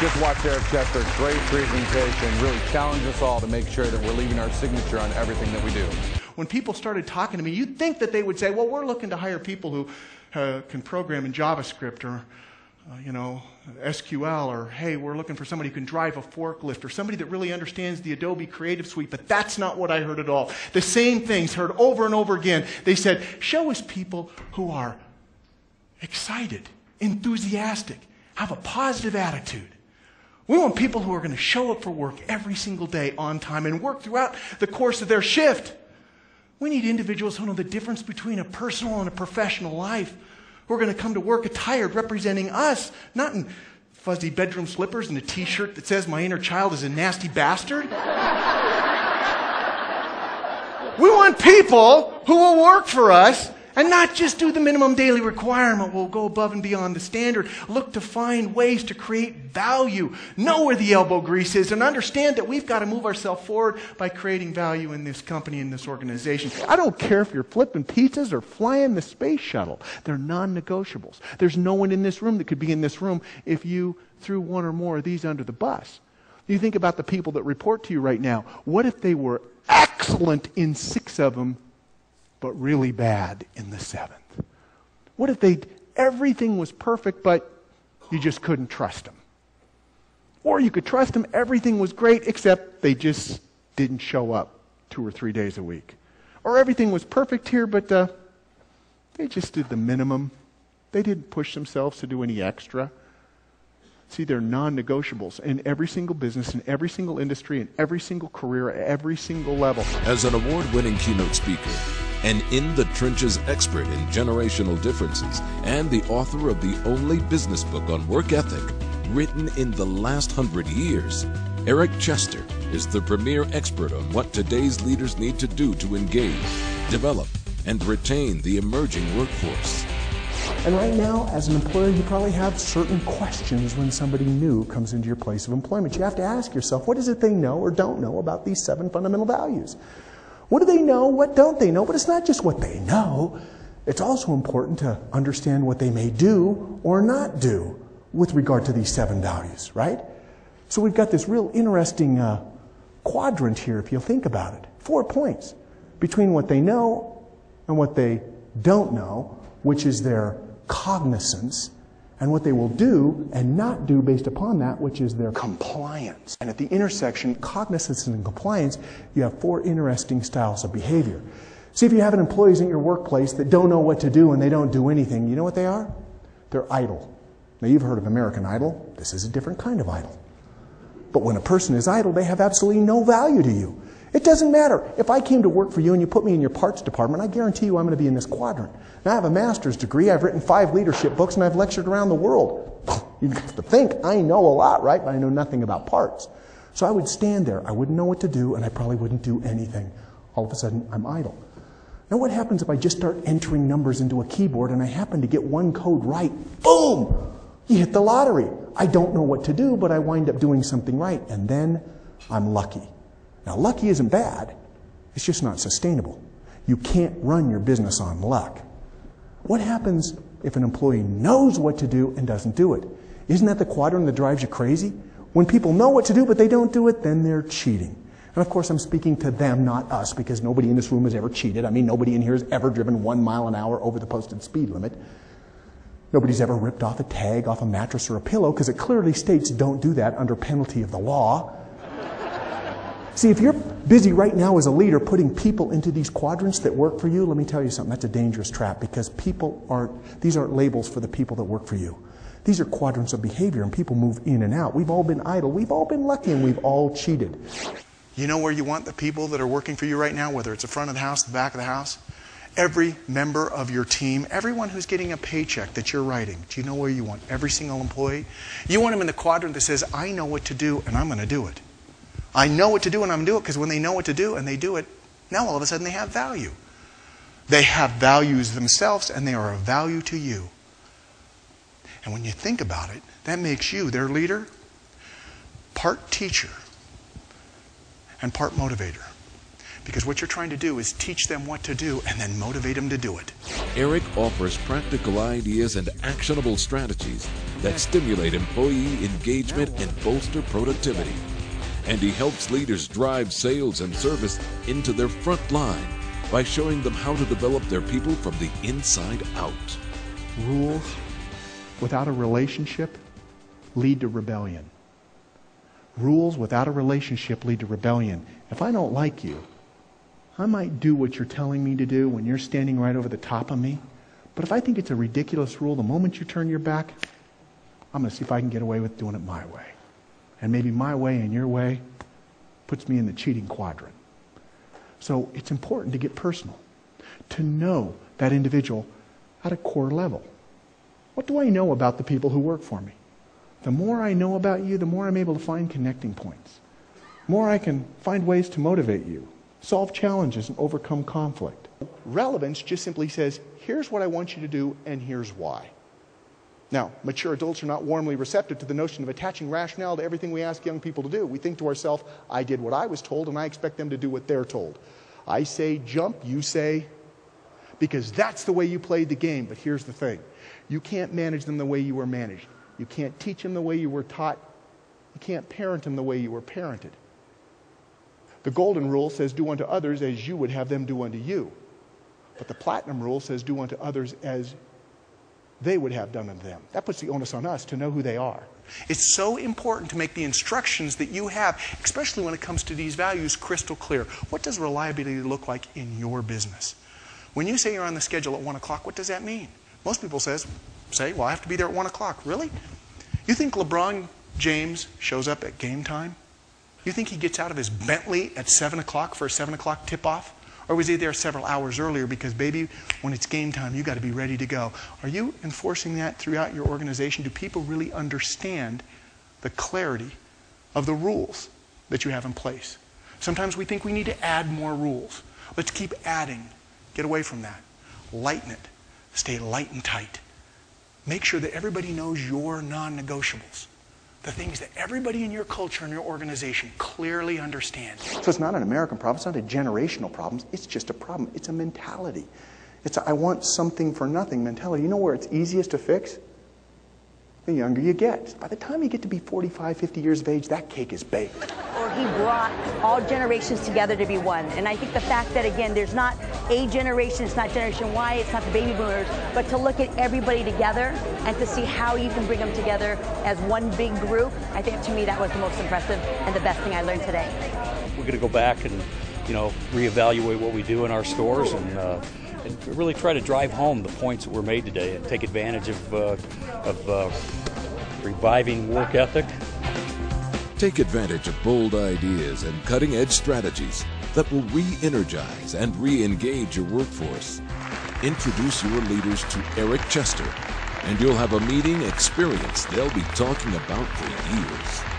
Just watch Eric Chester. Great presentation. Really challenge us all to make sure that we're leaving our signature on everything that we do. When people started talking to me, you'd think that they would say, well, we're looking to hire people who can program in JavaScript or, SQL, or, hey, we're looking for somebody who can drive a forklift, or somebody that really understands the Adobe Creative Suite. But that's not what I heard at all. The same things heard over and over again. They said, show us people who are excited, enthusiastic, have a positive attitude. We want people who are going to show up for work every single day on time and work throughout the course of their shift. We need individuals who know the difference between a personal and a professional life, who are going to come to work attired, representing us, not in fuzzy bedroom slippers and a t-shirt that says my inner child is a nasty bastard. We want people who will work for us and not just do the minimum daily requirement. We'll go above and beyond the standard. Look to find ways to create value. Know where the elbow grease is and understand that we've got to move ourselves forward by creating value in this company, in this organization. I don't care if you're flipping pizzas or flying the space shuttle. They're non-negotiables. There's no one in this room that could be in this room if you threw one or more of these under the bus. You think about the people that report to you right now. What if they were excellent in 6 of them, but really bad in the 7th? What if everything was perfect, but you just couldn't trust them? Or you could trust them, everything was great, except they just didn't show up 2 or 3 days a week. Or everything was perfect here, but they just did the minimum. They didn't push themselves to do any extra. See, they're non-negotiables in every single business, in every single industry, in every single career, at every single level. As an award-winning keynote speaker, an in-the-trenches expert in generational differences, and the author of the only business book on work ethic written in the last 100 years, Eric Chester is the premier expert on what today's leaders need to do to engage, develop, and retain the emerging workforce. And right now, as an employer, you probably have certain questions when somebody new comes into your place of employment. You have to ask yourself, what is it they know or don't know about these 7 fundamental values? What do they know? What don't they know? But it's not just what they know. It's also important to understand what they may do or not do with regard to these 7 values, right? So we've got this real interesting quadrant here, if you think about it. 4 points between what they know and what they don't know, which is their cognizance, and what they will do and not do based upon that, which is their compliance. And at the intersection, cognizance and compliance, you have 4 interesting styles of behavior. See, if you have employees in your workplace that don't know what to do and they don't do anything, you know what they are? They're idle. Now, you've heard of American Idol. This is a different kind of idle. But when a person is idle, they have absolutely no value to you. It doesn't matter. If I came to work for you and you put me in your parts department, I guarantee you I'm going to be in this quadrant. Now, I have a master's degree, I've written 5 leadership books, and I've lectured around the world. You have to think, I know a lot, right? But I know nothing about parts. So I would stand there, I wouldn't know what to do, and I probably wouldn't do anything. All of a sudden, I'm idle. Now, what happens if I just start entering numbers into a keyboard and I happen to get one code right? Boom! You hit the lottery. I don't know what to do, but I wind up doing something right, and then I'm lucky. Now, lucky isn't bad. It's just not sustainable. You can't run your business on luck. What happens if an employee knows what to do and doesn't do it? Isn't that the quadrant that drives you crazy? When people know what to do but they don't do it, then they're cheating. And of course, I'm speaking to them, not us, because nobody in this room has ever cheated. I mean, nobody in here has ever driven 1 mile an hour over the posted speed limit. Nobody's ever ripped off a tag off a mattress or a pillow, because it clearly states don't do that under penalty of the law. See, if you're busy right now as a leader putting people into these quadrants that work for you, let me tell you something, that's a dangerous trap, because these aren't labels for the people that work for you. These are quadrants of behavior, and people move in and out. We've all been idle, we've all been lucky, and we've all cheated. You know where you want the people that are working for you right now, whether it's the front of the house, the back of the house? Every member of your team, everyone who's getting a paycheck that you're writing, do you know where you want every single employee? You want them in the quadrant that says, I know what to do, and I'm going to do it. I know what to do and I'm going to do it, because when they know what to do and they do it, now all of a sudden they have value. They have values themselves and they are of value to you. And when you think about it, that makes you, their leader, part teacher and part motivator. Because what you're trying to do is teach them what to do and then motivate them to do it. Eric offers practical ideas and actionable strategies that stimulate employee engagement and bolster productivity. And he helps leaders drive sales and service into their front line by showing them how to develop their people from the inside out. Rules without a relationship lead to rebellion. Rules without a relationship lead to rebellion. If I don't like you, I might do what you're telling me to do when you're standing right over the top of me. But if I think it's a ridiculous rule, the moment you turn your back, I'm going to see if I can get away with doing it my way. And maybe my way and your way puts me in the cheating quadrant. So it's important to get personal, to know that individual at a core level. What do I know about the people who work for me? The more I know about you, the more I'm able to find connecting points. The more I can find ways to motivate you, solve challenges, and overcome conflict. Relevance just simply says, here's what I want you to do, and here's why. Now, mature adults are not warmly receptive to the notion of attaching rationale to everything we ask young people to do. We think to ourselves, I did what I was told, and I expect them to do what they're told. I say jump, you say, because that's the way you played the game. But here's the thing. You can't manage them the way you were managed. You can't teach them the way you were taught. You can't parent them the way you were parented. The golden rule says, do unto others as you would have them do unto you. But the platinum rule says, do unto others as they would have done unto them. That puts the onus on us to know who they are. It's so important to make the instructions that you have, especially when it comes to these values, crystal clear. What does reliability look like in your business? When you say you're on the schedule at 1 o'clock, what does that mean? Most people say, well, I have to be there at 1 o'clock. Really? You think LeBron James shows up at game time? You think he gets out of his Bentley at 7 o'clock for a 7 o'clock tip-off? Or was he there several hours earlier because, baby, when it's game time, you got to be ready to go? Are you enforcing that throughout your organization? Do people really understand the clarity of the rules that you have in place? Sometimes we think we need to add more rules. Let's keep adding. Get away from that. Lighten it. Stay light and tight. Make sure that everybody knows your non-negotiables. The things that everybody in your culture and your organization clearly understands. So it's not an American problem. It's not a generational problem. It's just a problem. It's a mentality. It's a I want something for nothing mentality. You know where it's easiest to fix? The younger you get. By the time you get to be 45, 50 years of age, that cake is baked. Or he brought all generations together to be one. And I think the fact that, again, there's not a generation, it's not Generation Y, it's not the baby boomers, but to look at everybody together and to see how you can bring them together as one big group, I think to me that was the most impressive and the best thing I learned today. We're going to go back and, reevaluate what we do in our stores and really try to drive home the points that were made today and take advantage of reviving work ethic. Take advantage of bold ideas and cutting-edge strategies that will re-energize and re-engage your workforce. Introduce your leaders to Eric Chester, and you'll have a meeting experience they'll be talking about for years.